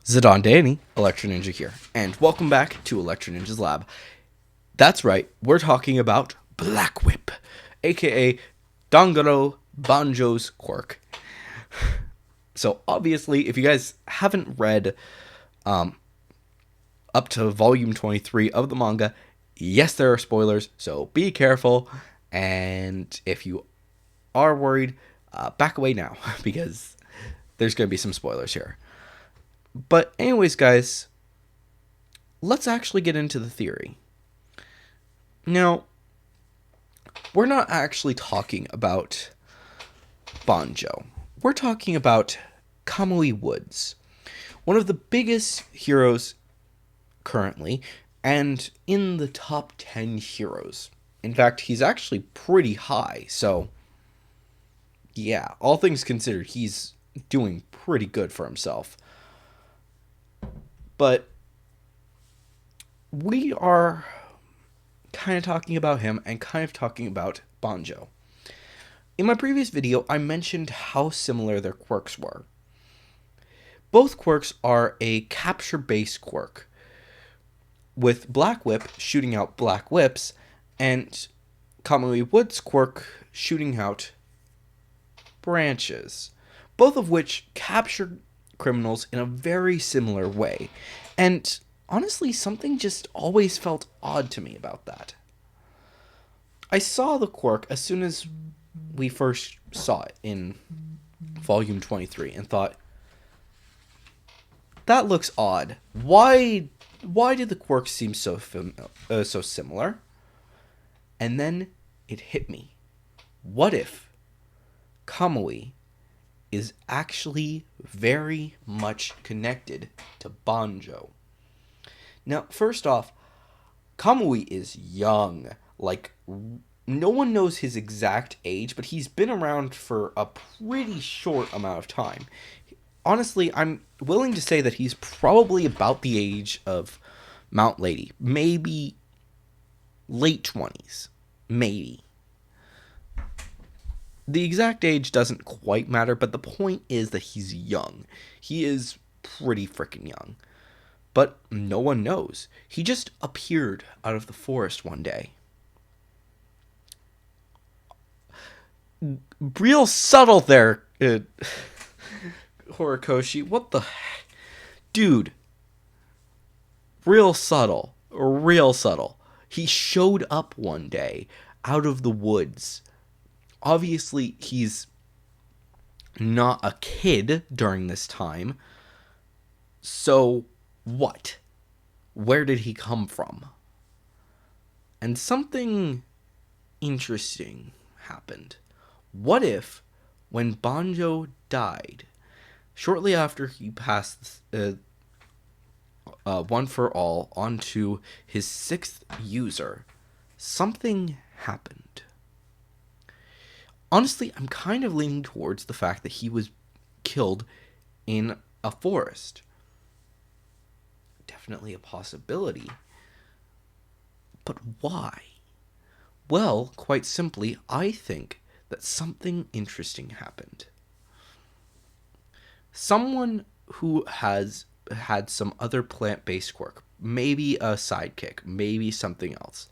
Zidane Danny, Electro Ninja here, and welcome back to Electro Ninja's Lab. That's right, we're talking about Black Whip, aka Dongaro Banjo's quirk. So obviously, if you guys haven't read up to volume 23 of the manga, yes, there are spoilers, so be careful. And if you are worried, back away now, because there's going to be some spoilers here. But anyways, guys, let's actually get into the theory. Now, we're not actually talking about Banjo. We're talking about Kamui Woods, one of the biggest heroes currently, and in the top 10 heroes. In fact, he's actually pretty high, so yeah, all things considered, he's doing pretty good for himself. But we are kind of talking about him and kind of talking about Banjo. In my previous video, I mentioned how similar their quirks were. Both quirks are a capture-based quirk, with Black Whip shooting out Black Whips, and Kamui Wood's quirk shooting out branches, both of which capture criminals in a very similar way. And honestly, something just always felt odd to me about that. I saw the quirk as soon as we first saw it in volume 23 and thought, that looks odd. Why did the quirks seem so similar? And then it hit me. What if Kamui is actually very much connected to Banjo? Now, first off, Kamui is young. Like, no one knows his exact age, but he's been around for a pretty short amount of time. Honestly, I'm willing to say that he's probably about the age of Mount Lady. Maybe late 20s. Maybe. The exact age doesn't quite matter, but the point is that he's young. He is pretty freaking young. But no one knows. He just appeared out of the forest one day. Real subtle there, Horikoshi. What the... Dude. Real subtle. Real subtle. He showed up one day out of the woods. Obviously, he's not a kid during this time. So, what? Where did he come from? And something interesting happened. What if, when Banjo died, shortly after he passed One for All onto his sixth user, something happened? Honestly, I'm kind of leaning towards the fact that he was killed in a forest. Definitely a possibility. But why? Well, quite simply, I think that something interesting happened. Someone who has had some other plant-based quirk, maybe a sidekick, maybe something else.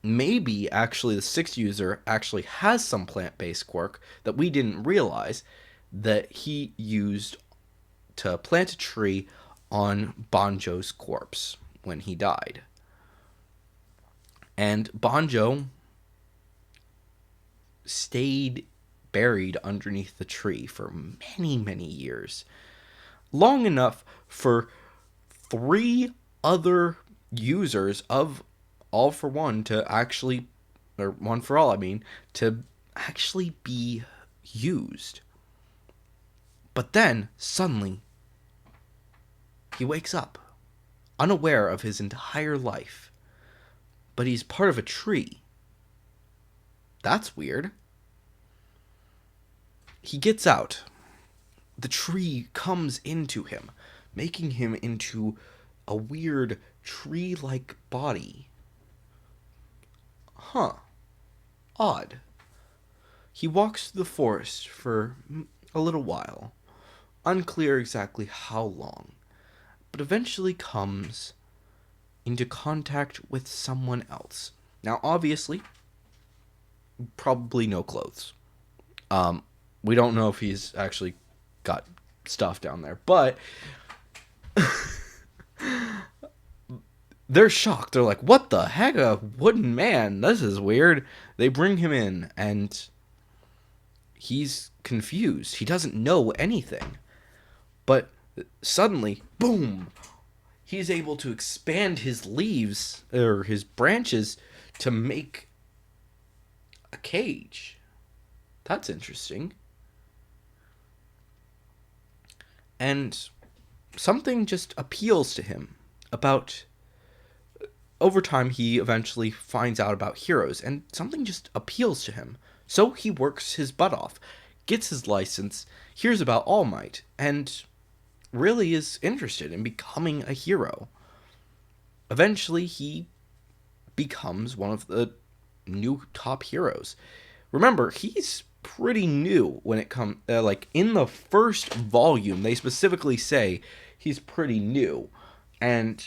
Maybe actually the sixth user actually has some plant-based quirk that we didn't realize that he used to plant a tree on Banjo's corpse when he died. And Banjo stayed buried underneath the tree for many, many years. Long enough for 3 other users of All for One to actually, or One for All, I mean, to actually be used. But then, suddenly, he wakes up, unaware of his entire life. But he's part of a tree. That's weird. He gets out. The tree comes into him, making him into a weird tree-like body. Huh. Odd. He walks through the forest for a little while, unclear exactly how long, but eventually comes into contact with someone else. Now, obviously, probably no clothes. We don't know if he's actually got stuff down there, but they're shocked. They're like, "What the heck? A wooden man? This is weird." They bring him in, and he's confused. He doesn't know anything. But suddenly, boom, he's able to expand his leaves or his branches to make a cage. That's interesting. And something just appeals to him about. Over time, he eventually finds out about heroes, and something just appeals to him. So he works his butt off, gets his license, hears about All Might, and really is interested in becoming a hero. Eventually, he becomes one of the new top heroes. Remember, he's pretty new when it comes, like, in the first volume, they specifically say he's pretty new. And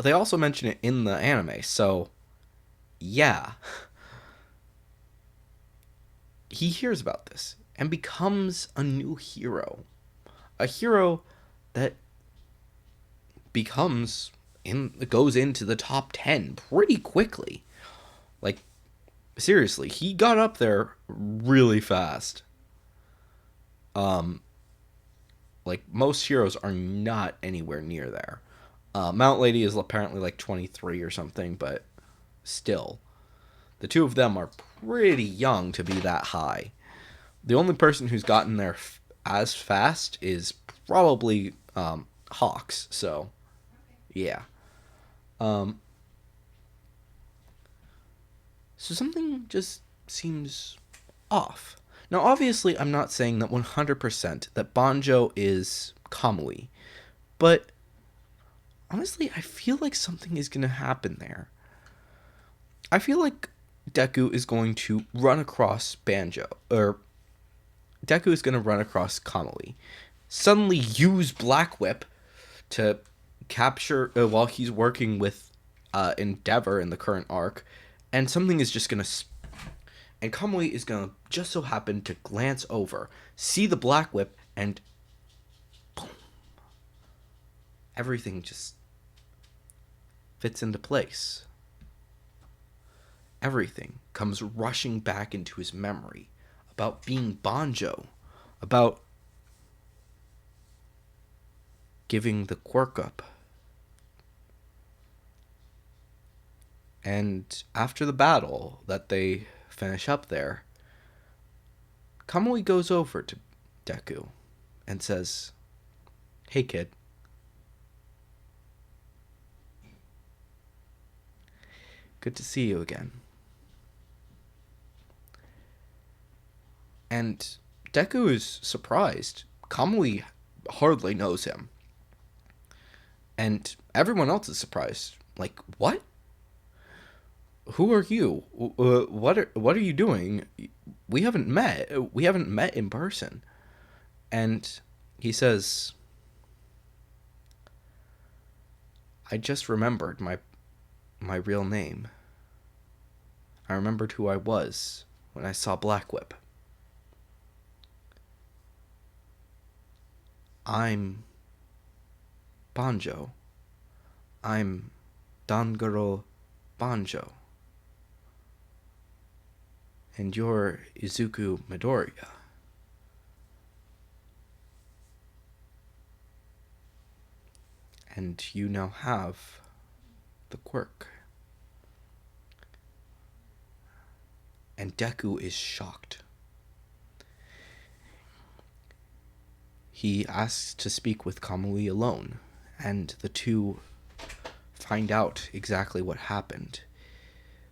they also mention it in the anime, so yeah. He hears about this and becomes a new hero. A hero that goes into the top 10 pretty quickly. Like, seriously, he got up there really fast. Like, most heroes are not anywhere near there. Mount Lady is apparently like 23 or something, but still. The two of them are pretty young to be that high. The only person who's gotten there as fast is probably Hawks, so yeah. So something just seems off. Now, obviously, I'm not saying that 100% that Banjo is Kamui, but honestly, I feel like something is going to happen there. I feel like Deku is going to run across Deku is going to run across Kamui, suddenly use Black Whip to capture while he's working with Endeavor in the current arc, and something is just going to and Kamui is going to just so happen to glance over, see the Black Whip, and boom. Everything just fits into place. Everything comes rushing back into his memory about being Banjo, about giving the quirk up. And after the battle that they finish up there, Kamui goes over to Deku and says, "Hey kid, good to see you again." And Deku is surprised. Kamui hardly knows him. And everyone else is surprised. Like, what? Who are you? What are you doing? We haven't met. We haven't met in person. And he says, "I just remembered my real name. I remembered who I was when I saw Black Whip. I'm Banjo. I'm Dangaro Banjo. And you're Izuku Midoriya. And you now have the quirk." And Deku is shocked. He asks to speak with Kamui alone, and the two find out exactly what happened.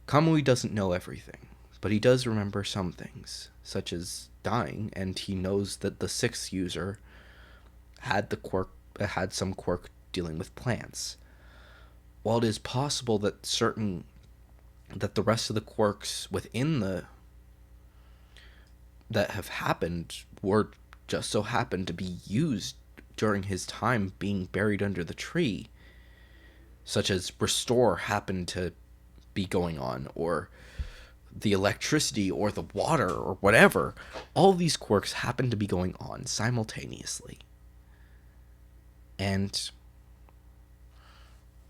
Kamui doesn't know everything, but he does remember some things, such as dying, and he knows that the sixth user had some quirk dealing with plants. While it is possible that the rest of the quirks that have happened were just so happened to be used during his time being buried under the tree, such as restore happened to be going on, or the electricity or the water or whatever. All these quirks happen to be going on simultaneously. And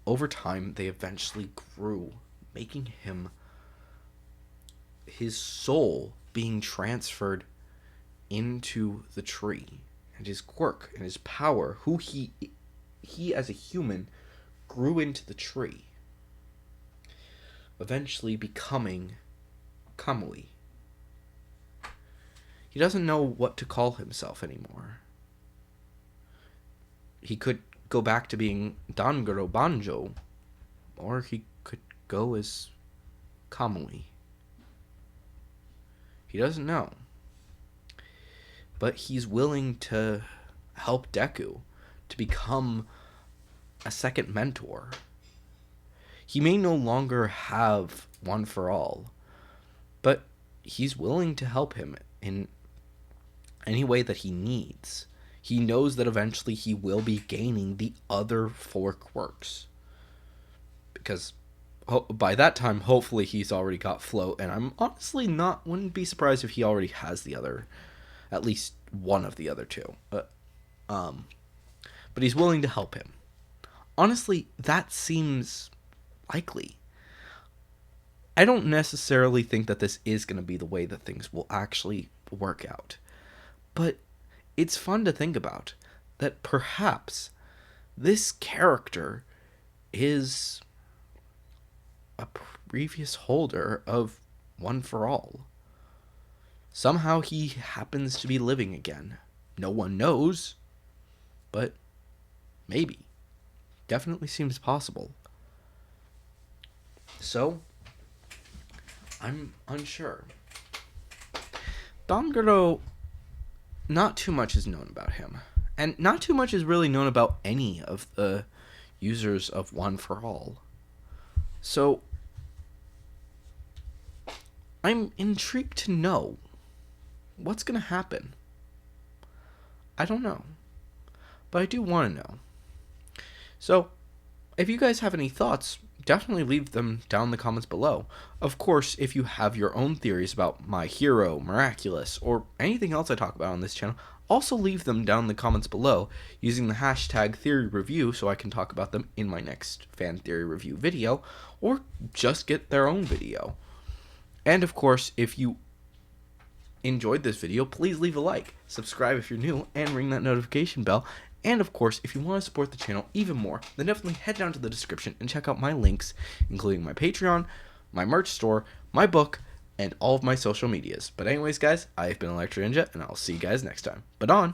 over time, they eventually grew, making him, his soul being transferred into the tree, and his quirk and his power, who he as a human grew into the tree, eventually becoming Kamui. He doesn't know what to call himself anymore. He could go back to being Danguro Banjo, or he could go as Kamui. He doesn't know. But he's willing to help Deku to become a second mentor. He may no longer have One for All, but he's willing to help him in any way that he needs. He knows that eventually he will be gaining the other 4 quirks. Because by that time, hopefully he's already got Float, and I'm honestly wouldn't be surprised if he already has the other, at least one of the other 2. But he's willing to help him. Honestly, that seems likely. I don't necessarily think that this is going to be the way that things will actually work out. But it's fun to think about that perhaps this character is a previous holder of One for All. Somehow he happens to be living again. No one knows, but maybe. Definitely seems possible. So, I'm unsure. Danguro, not too much is known about him. And not too much is really known about any of the users of One for All. So, I'm intrigued to know what's going to happen. I don't know. But I do want to know. So, if you guys have any thoughts, definitely leave them down in the comments below. Of course, if you have your own theories about My Hero, Miraculous, or anything else I talk about on this channel, also leave them down in the comments below using the hashtag theory review so I can talk about them in my next fan theory review video, or just get their own video. And of course, if you enjoyed this video, please leave a like, subscribe if you're new, and ring that notification bell. And of course, if you want to support the channel even more, then definitely head down to the description and check out my links, including my Patreon, my merch store, my book, and all of my social medias. But anyways, guys, I have been Electro Ninja, and I'll see you guys next time. But on!